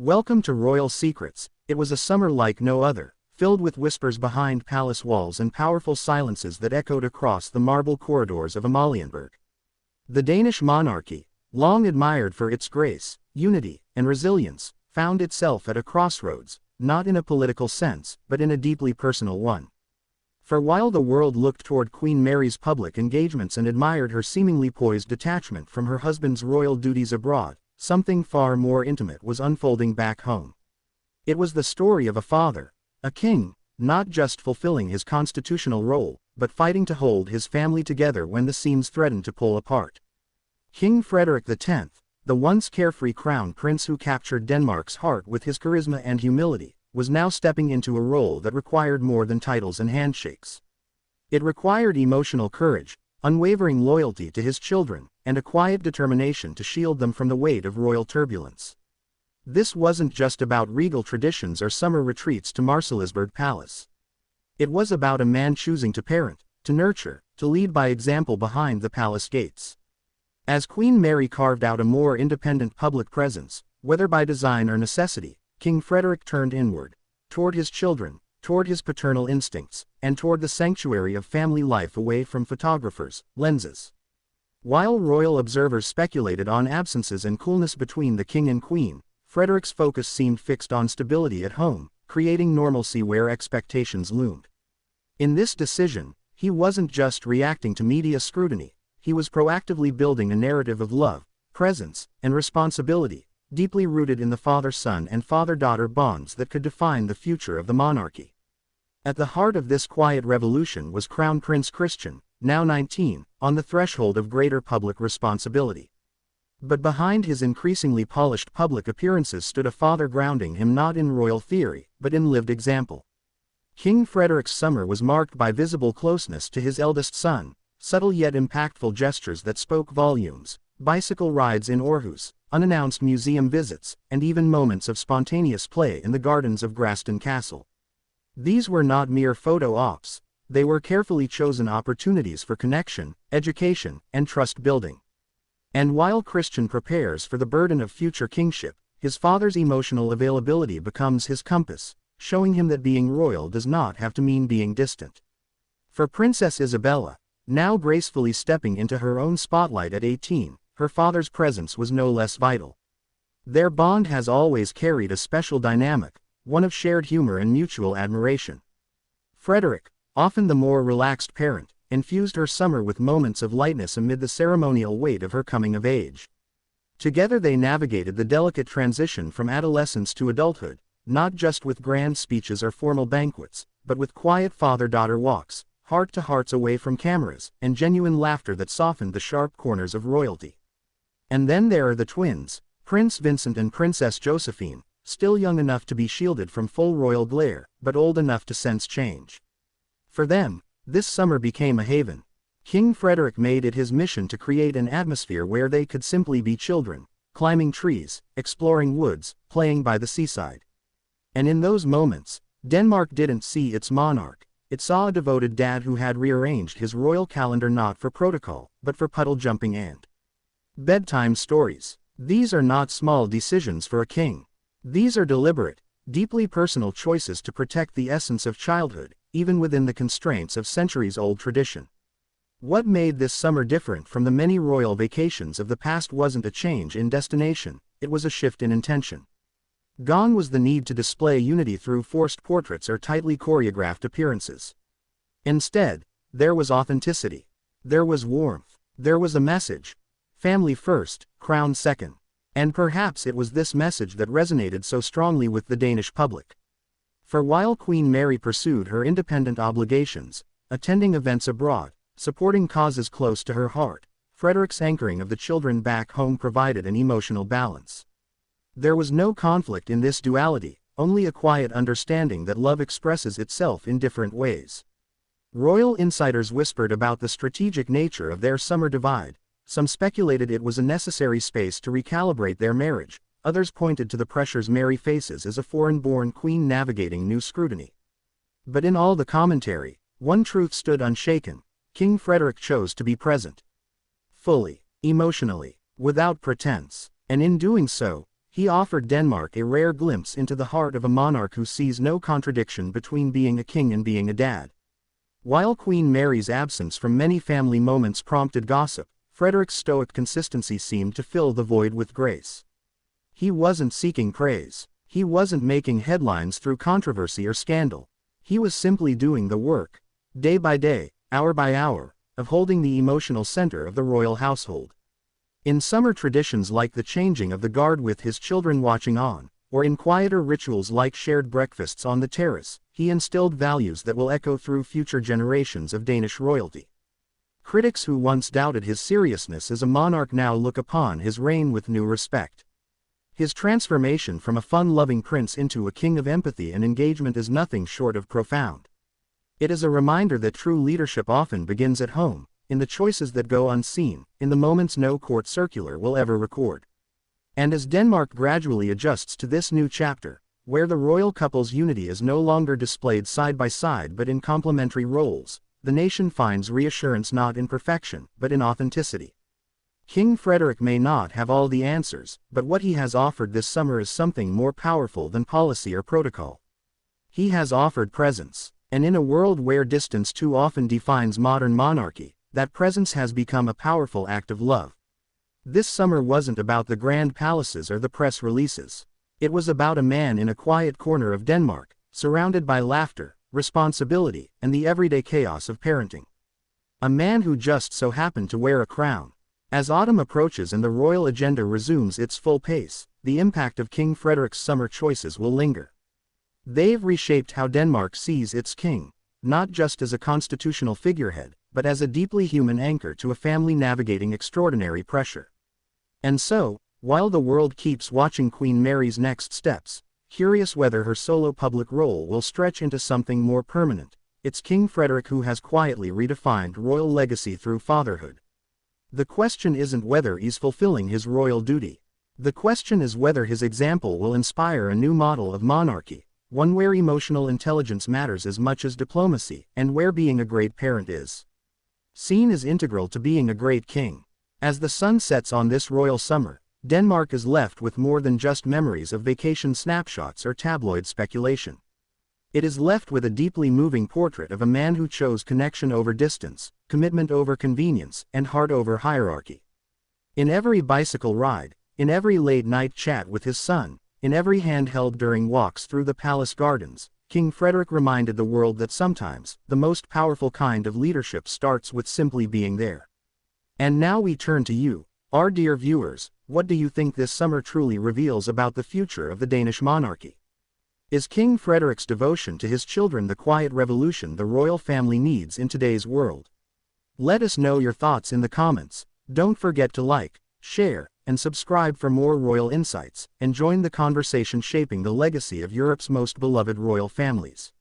Welcome to Royal Secrets. It was a summer like no other, filled with whispers behind palace walls and powerful silences that echoed across the marble corridors of Amalienburg. The Danish monarchy, long admired for its grace, unity, and resilience, found itself at a crossroads, not in a political sense, but in a deeply personal one. For while the world looked toward Queen Mary's public engagements and admired her seemingly poised detachment from her husband's royal duties abroad, something far more intimate was unfolding back home. It was the story of a father, a king, not just fulfilling his constitutional role, but fighting to hold his family together when the seams threatened to pull apart. King Frederik X, the once carefree crown prince who captured Denmark's heart with his charisma and humility, was now stepping into a role that required more than titles and handshakes. It required emotional courage, unwavering loyalty to his children, and a quiet determination to shield them from the weight of royal turbulence. This wasn't just about regal traditions or summer retreats to Marselisburg Palace. It was about a man choosing to parent, to nurture, to lead by example behind the palace gates. As Queen Mary carved out a more independent public presence, whether by design or necessity, King Frederik turned inward, toward his children, toward his paternal instincts, and toward the sanctuary of family life away from photographers' lenses. While royal observers speculated on absences and coolness between the king and queen, Frederik's focus seemed fixed on stability at home, creating normalcy where expectations loomed. In this decision, he wasn't just reacting to media scrutiny, he was proactively building a narrative of love, presence, and responsibility, deeply rooted in the father-son and father-daughter bonds that could define the future of the monarchy. At the heart of this quiet revolution was Crown Prince Christian, now 19, on the threshold of greater public responsibility. But behind his increasingly polished public appearances stood a father grounding him not in royal theory, but in lived example. King Frederik's summer was marked by visible closeness to his eldest son, subtle yet impactful gestures that spoke volumes, bicycle rides in Aarhus, unannounced museum visits, and even moments of spontaneous play in the gardens of Graston Castle. These were not mere photo ops, they were carefully chosen opportunities for connection, education, and trust building. And while Christian prepares for the burden of future kingship, his father's emotional availability becomes his compass, showing him that being royal does not have to mean being distant. For Princess Isabella, now gracefully stepping into her own spotlight at 18, her father's presence was no less vital. Their bond has always carried a special dynamic, one of shared humor and mutual admiration. Frederik, often the more relaxed parent, infused her summer with moments of lightness amid the ceremonial weight of her coming of age. Together they navigated the delicate transition from adolescence to adulthood, not just with grand speeches or formal banquets, but with quiet father-daughter walks, heart-to-hearts away from cameras, and genuine laughter that softened the sharp corners of royalty. And then there are the twins, Prince Vincent and Princess Josephine, still young enough to be shielded from full royal glare, but old enough to sense change. For them, this summer became a haven. King Frederik made it his mission to create an atmosphere where they could simply be children, climbing trees, exploring woods, playing by the seaside. And in those moments, Denmark didn't see its monarch, it saw a devoted dad who had rearranged his royal calendar not for protocol, but for puddle jumping and bedtime stories. These are not small decisions for a king. These are deliberate, deeply personal choices to protect the essence of childhood, even within the constraints of centuries-old tradition. What made this summer different from the many royal vacations of the past wasn't a change in destination, it was a shift in intention. Gone was the need to display unity through forced portraits or tightly choreographed appearances. Instead, there was authenticity. There was warmth. There was a message. Family first, crown second. And perhaps it was this message that resonated so strongly with the Danish public. For while Queen Mary pursued her independent obligations, attending events abroad, supporting causes close to her heart, Frederik's anchoring of the children back home provided an emotional balance. There was no conflict in this duality, only a quiet understanding that love expresses itself in different ways. Royal insiders whispered about the strategic nature of their summer divide. Some speculated it was a necessary space to recalibrate their marriage, others pointed to the pressures Mary faces as a foreign-born queen navigating new scrutiny. But in all the commentary, one truth stood unshaken: King Frederik chose to be present. Fully, emotionally, without pretense, and in doing so, He offered Denmark a rare glimpse into the heart of a monarch who sees no contradiction between being a king and being a dad. While Queen Mary's absence from many family moments prompted gossip, Frederik's stoic consistency seemed to fill the void with grace. He wasn't seeking praise. He wasn't making headlines through controversy or scandal. He was simply doing the work, day by day, hour by hour, of holding the emotional center of the royal household. In summer traditions like the changing of the guard with his children watching on, or in quieter rituals like shared breakfasts on the terrace, he instilled values that will echo through future generations of Danish royalty. Critics who once doubted his seriousness as a monarch now look upon his reign with new respect. His transformation from a fun-loving prince into a king of empathy and engagement is nothing short of profound. It is a reminder that true leadership often begins at home, in the choices that go unseen, in the moments no court circular will ever record. And as Denmark gradually adjusts to this new chapter, where the royal couple's unity is no longer displayed side by side but in complementary roles, the nation finds reassurance not in perfection, but in authenticity. King Frederik may not have all the answers, but what he has offered this summer is something more powerful than policy or protocol. He has offered presence, and in a world where distance too often defines modern monarchy, that presence has become a powerful act of love. This summer wasn't about the grand palaces or the press releases. It was about a man in a quiet corner of Denmark, surrounded by laughter, responsibility, and the everyday chaos of parenting. A man who just so happened to wear a crown. As autumn approaches and the royal agenda resumes its full pace, the impact of King Frederik's summer choices will linger. They've reshaped how Denmark sees its king, not just as a constitutional figurehead, but as a deeply human anchor to a family navigating extraordinary pressure. And so, while the world keeps watching Queen Mary's next steps, curious whether her solo public role will stretch into something more permanent, it's King Frederik who has quietly redefined royal legacy through fatherhood. The question isn't whether he's fulfilling his royal duty. The question is whether his example will inspire a new model of monarchy, one where emotional intelligence matters as much as diplomacy, and where being a great parent is seen as integral to being a great king. As the sun sets on this royal summer, Denmark is left with more than just memories of vacation snapshots or tabloid speculation. It is left with a deeply moving portrait of a man who chose connection over distance, commitment over convenience, and heart over hierarchy. In every bicycle ride, in every late-night chat with his son, in every hand held during walks through the palace gardens, King Frederik reminded the world that sometimes, the most powerful kind of leadership starts with simply being there. And now we turn to you, our dear viewers. What do you think this summer truly reveals about the future of the Danish monarchy? Is King Frederik's devotion to his children the quiet revolution the royal family needs in today's world? Let us know your thoughts in the comments. Don't forget to like, share, and subscribe for more royal insights, and join the conversation shaping the legacy of Europe's most beloved royal families.